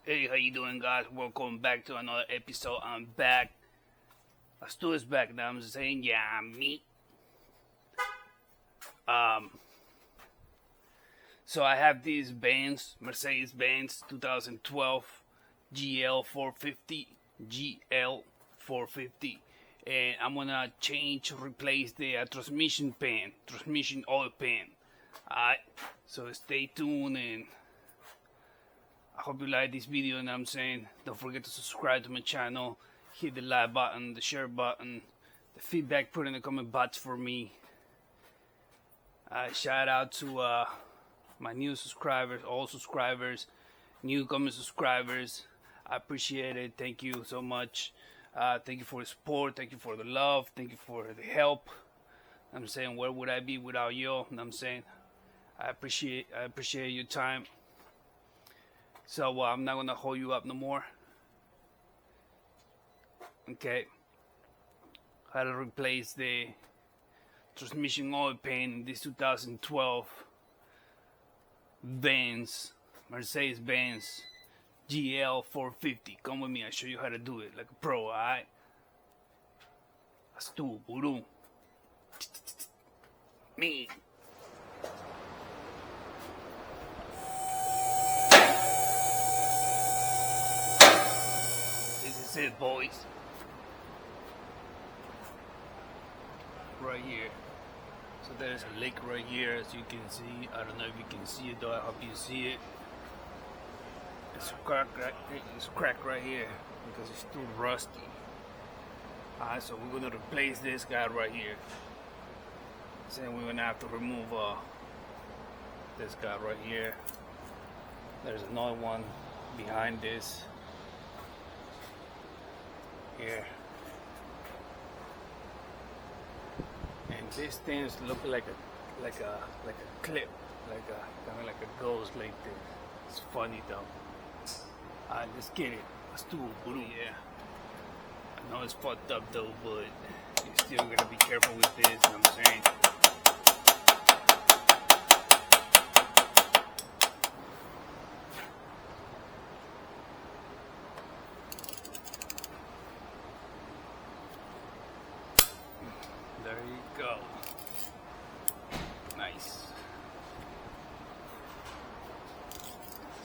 Hey, how you doing, guys? Welcome back to another episode. I'm back. Stu is back now. I'm saying, yeah, me. So I have these Mercedes 2012 GL450, GL450, and I'm gonna replace the transmission oil pan. Alright, so stay tuned and I hope you like this video, and I'm saying don't forget to subscribe to my channel, hit the like button, the share button, the feedback, put in the comment box for me. Shout out to my new subscribers, all subscribers, newcomer subscribers. I appreciate it. Thank you so much. Thank you for the support. Thank you for the love. Thank you for the help. I'm saying, where would I be without you? And I'm saying, I appreciate your time. So I'm not gonna hold you up no more. Okay. How to replace the transmission oil pan in this 2012 Mercedes GL450. Come with me, I'll show you how to do it like a pro, alright? That's too, buru. Me. This is it, boys. Right here. So there's a leak right here, as you can see. I don't know if you can see it, though. I hope you see it. It's cracked right here because it's too rusty. Alright, so we're gonna replace this guy right here. So we're gonna have to remove this guy right here. There's another one behind this here. And these things look like a clip, kind of like a ghost like this. It's funny though. Alright, let's get it. Let's do it, bro. Yeah. I know it's fucked up though, but you still gotta be careful with this, you know what I'm saying? There you go. Nice.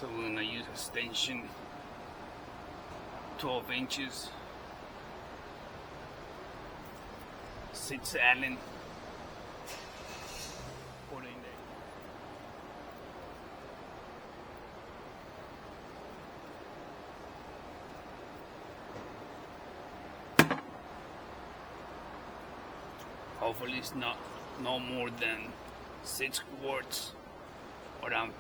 So we're gonna use extension 12 inches. 6 Allen. Put in there. Hopefully it's no more than 6 quarts, or I'm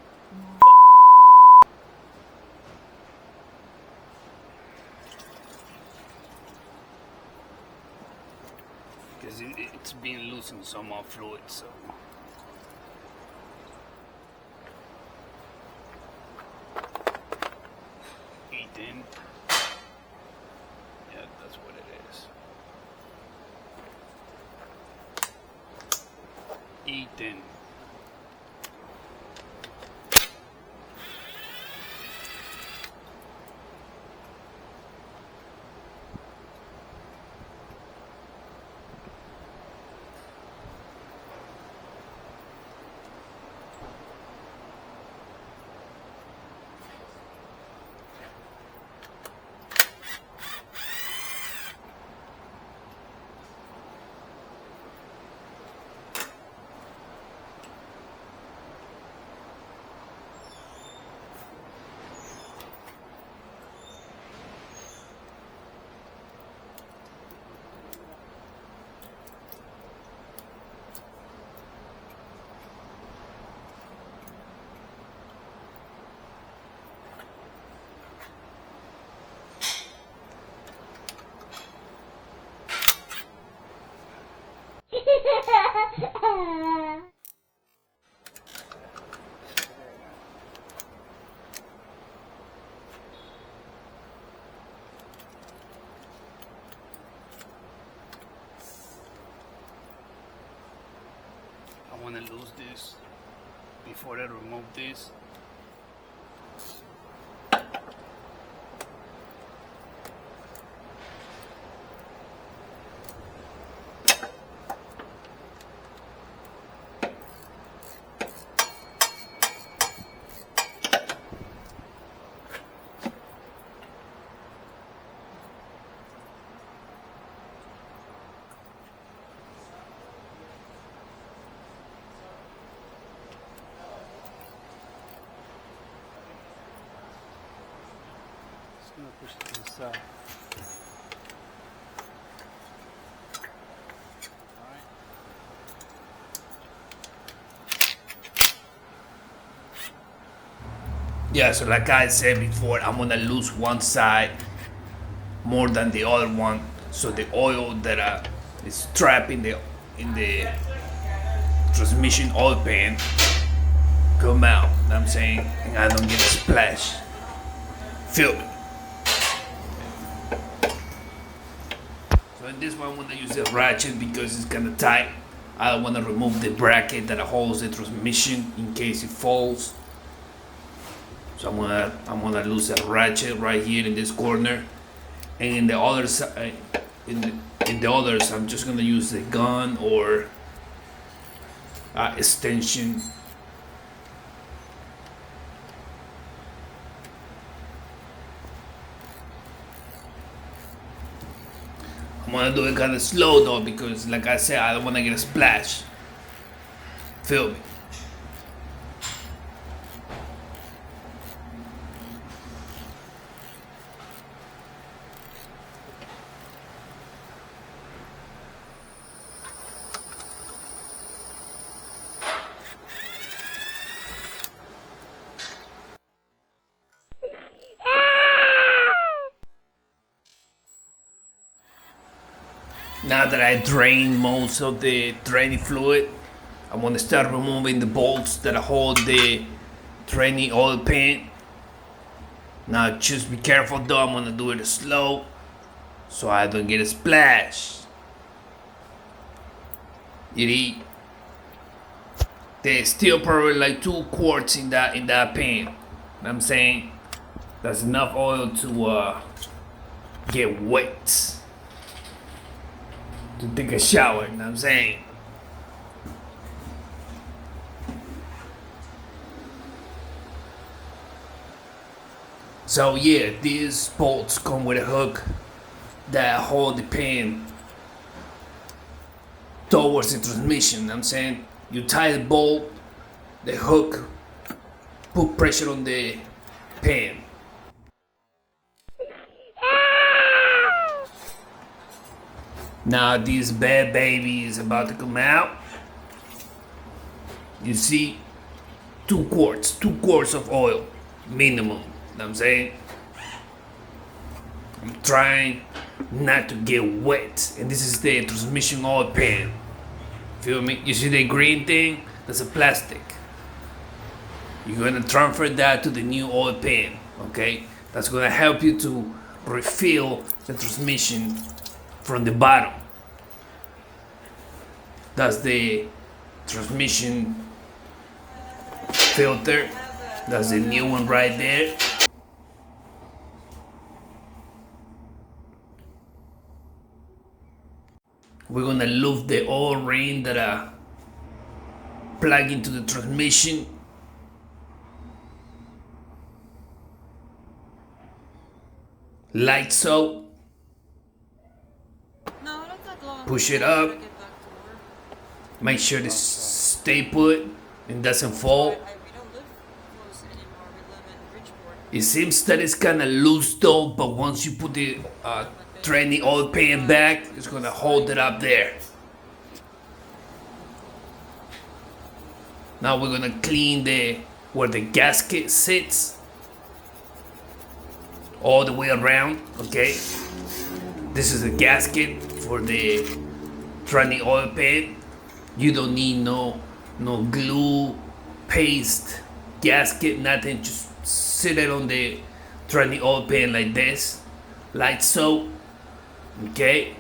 because it's been losing some more fluid, so eating. Yeah, that's what it is. Eating. I want to lose this before I remove this. gonna push it to the side. Alright. Yeah, so like I said before, I'm gonna lose one side more than the other one, so the oil that is trapped in the transmission oil pan come out. You know what I'm saying, and I don't get a splash. Feel me? So in this one, I'm gonna use the ratchet because it's kind of tight. I don't want to remove the bracket that holds the transmission in case it falls. So I'm gonna lose a ratchet right here in this corner, and in the other side, in the others, I'm just gonna use the gun or extension. I'm gonna do it kind of slow though because, like I said, I don't want to get a splash. Feel me? Now that I drained most of the draining fluid, I'm gonna start removing the bolts that hold the draining oil pan. Now just be careful though, I'm gonna do it slow so I don't get a splash. There's still probably like 2 quarts in that pan. You know what I'm saying? That's enough oil to get wet. To take a shower, you know what I'm saying? So yeah, these bolts come with a hook that hold the pan towards the transmission, you know what I'm saying? You tie the bolt, the hook, put pressure on the pan. Now this bad baby is about to come out. You see, 2 quarts of oil, minimum. You know what I'm saying? I'm trying not to get wet. And this is the transmission oil pan. Feel me? You see the green thing? That's a plastic. You're gonna transfer that to the new oil pan, okay? That's gonna help you to refill the transmission from the bottom. That's the transmission filter. That's the new one right there. We're gonna loop the oil ring that I plug into the transmission. Like so. Push it up. Make sure this stay put and doesn't fall. It seems that it's kind of loose though, but once you put the draining oil pan back, it's gonna hold it up there. Now we're gonna clean where the gasket sits all the way around, okay? This is the gasket for the draining oil pan. You don't need no glue, paste, gasket, nothing. Just sit it on the draining oil pan like this, like so, okay?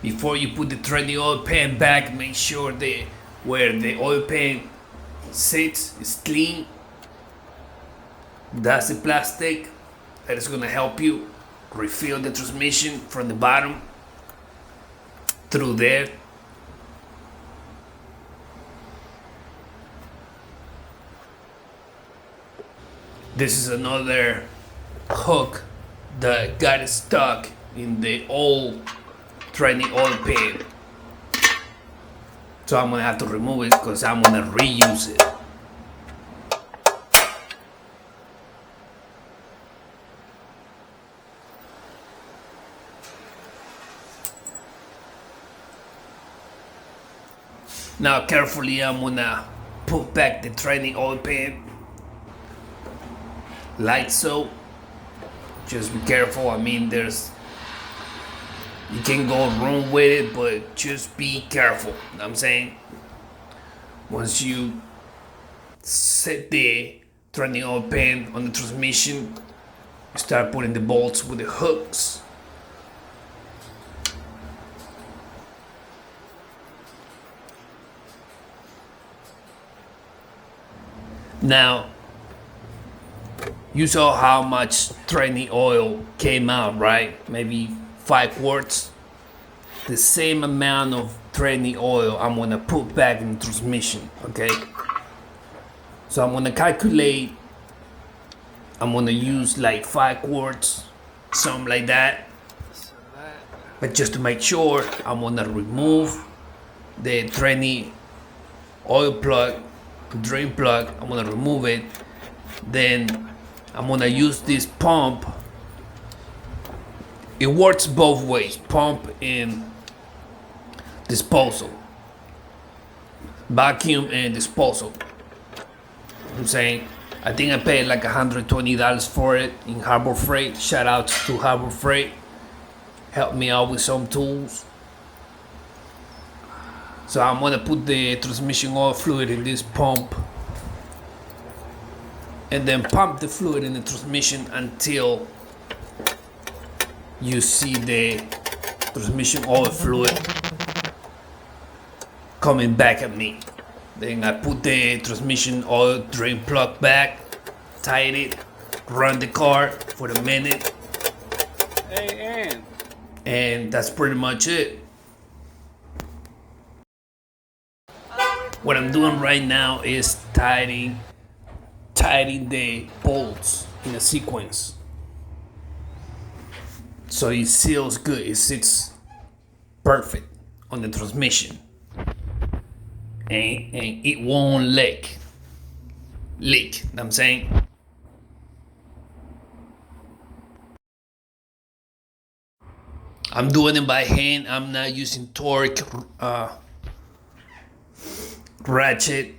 Before you put the draining oil pan back, make sure where the oil pan sits is clean. That's the plastic that is gonna help you refill the transmission from the bottom through there. This is another hook that got stuck in the old training oil pan. So I'm gonna have to remove it because I'm gonna reuse it. Now carefully I'm gonna put back the training oil pan like so. Just be careful. I mean, you can go wrong with it, but just be careful. You know what I'm saying? Once you set the training oil pan on the transmission, you start putting the bolts with the hooks. Now, you saw how much training oil came out, right? Maybe 5 quarts. The same amount of training oil I'm gonna put back in the transmission, okay? So I'm gonna calculate, I'm gonna use like 5 quarts, something like that. But just to make sure, I'm gonna remove the training oil plug, drain plug. I'm gonna remove it. Then I'm gonna use this pump. It works both ways, pump and disposal, vacuum and disposal. I'm saying, I think I paid like $120 for it in Harbor Freight. Shout out to Harbor Freight, helped me out with some tools. So I'm gonna put the transmission oil fluid in this pump and then pump the fluid in the transmission until you see the transmission oil fluid coming back at me. Then I put the transmission oil drain plug back, tighten it, run the car for a minute. And that's pretty much it. What I'm doing right now is tightening the bolts in a sequence, so it seals good. It sits perfect on the transmission, and it won't leak. You know what I'm saying? I'm doing it by hand. I'm not using torque ratchet.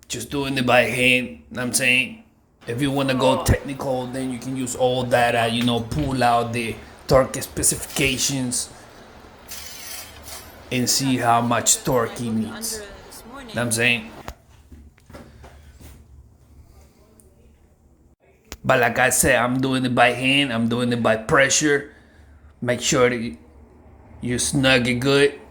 Just doing it by hand. You know what I'm saying? If you want to go technical, then you can use all data, pull out the torque specifications and see how much torque he needs. You know what I'm saying? But like I said, I'm doing it by hand. I'm doing it by pressure. Make sure that you snug it good.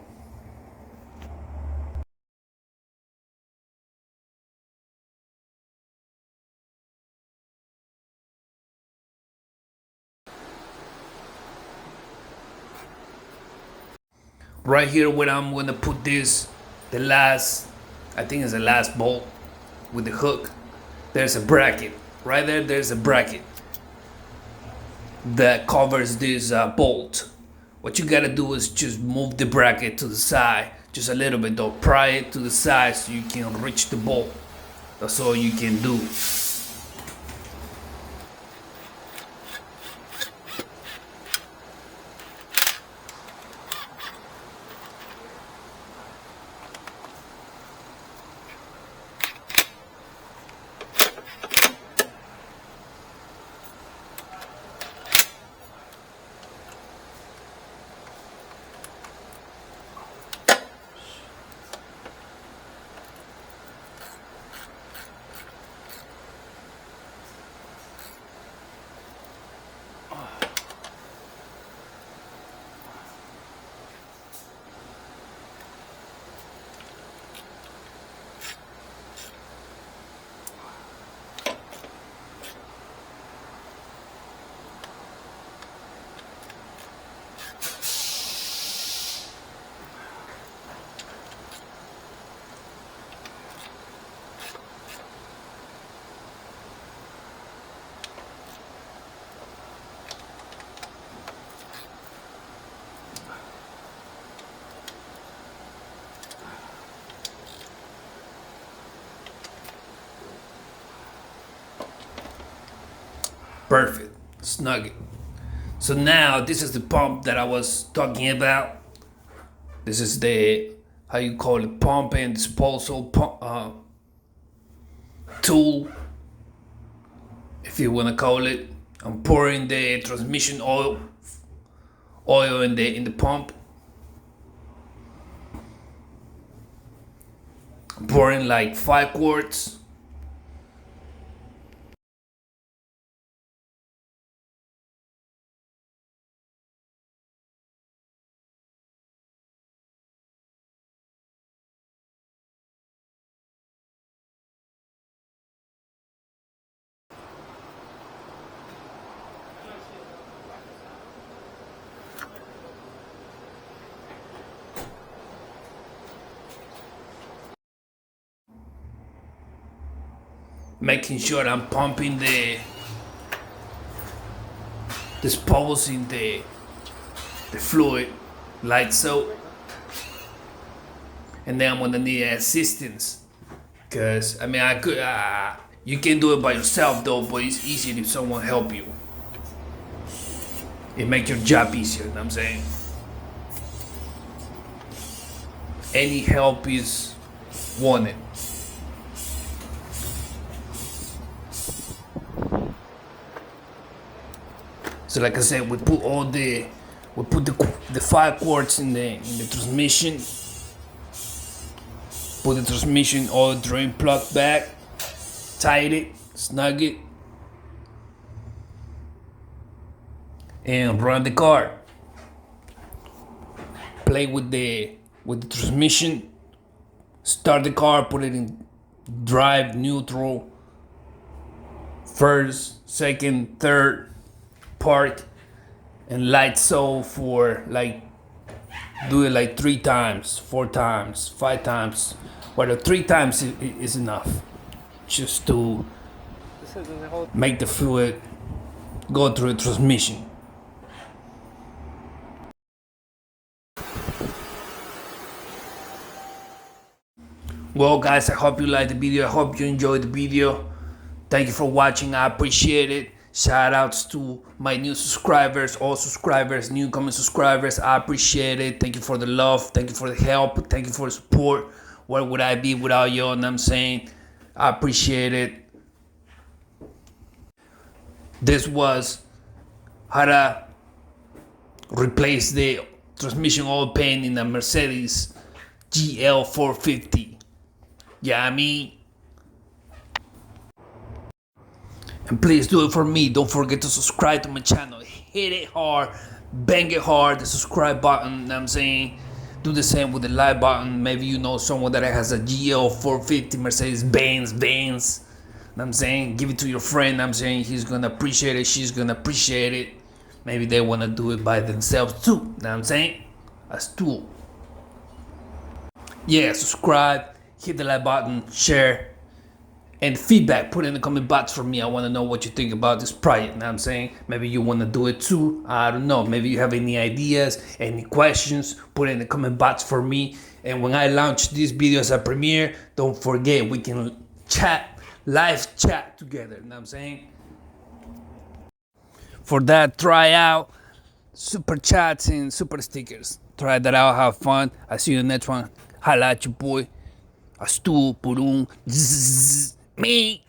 Right here where I'm gonna put this, I think it's the last bolt with the hook, there's a bracket. Right there, there's a bracket that covers this bolt. What you gotta do is just move the bracket to the side, just a little bit though. Pry it to the side so you can reach the bolt. That's all you can do. Perfect. Snug it. So now this is the pump that I was talking about. This is the, how you call it, pump and disposal pump, tool, if you want to call it. I'm pouring the transmission oil in the pump. I'm pouring like 5 quarts. Making sure I'm pumping disposing the fluid like so. And then I'm gonna need assistance, because I mean I could you can do it by yourself though, but it's easier if someone help you. It makes your job easier, you know what I'm saying? Any help is wanted. So like I said, we put the 5 quarts in the transmission. Put the transmission oil drain plug back, tight it, snug it, and run the car. Play with the transmission. Start the car, put it in drive, neutral, first, second, third, park, and light so for like, do it like 3 times, 4 times, 5 times. Well, 3 times is enough, just to make the fluid go through the transmission. Well guys, I hope you liked the video. I hope you enjoyed the video. Thank you for watching. I appreciate it. Shout outs to my new subscribers, all subscribers, newcomer subscribers. I appreciate it. Thank you for the love. Thank you for the help. Thank you for the support. Where would I be without you? And I'm saying, I appreciate it. This was how to replace the transmission oil pan in a Mercedes GL450. Yeah, I mean. And please do it for me. Don't forget to subscribe to my channel. Hit it hard, bang it hard, the subscribe button, you know what I'm saying? Do the same with the like button. Maybe you know someone that has a GL450 Mercedes Benz, you know what I'm saying? Give it to your friend, you know what I'm saying? He's gonna appreciate it, she's gonna appreciate it. Maybe they wanna do it by themselves too, you know what I'm saying? As tool. Yeah, subscribe, hit the like button, share. And feedback, put in the comment box for me. I want to know what you think about this project, you know what I'm saying? Maybe you want to do it too, I don't know. Maybe you have any ideas, any questions, put in the comment box for me. And when I launch this video as a premiere, don't forget, we can chat, live chat together, you know what I'm saying? For that, try out super chats and super stickers. Try that out, have fun. I'll see you in the next one. Holla at your boy. A stool, por me.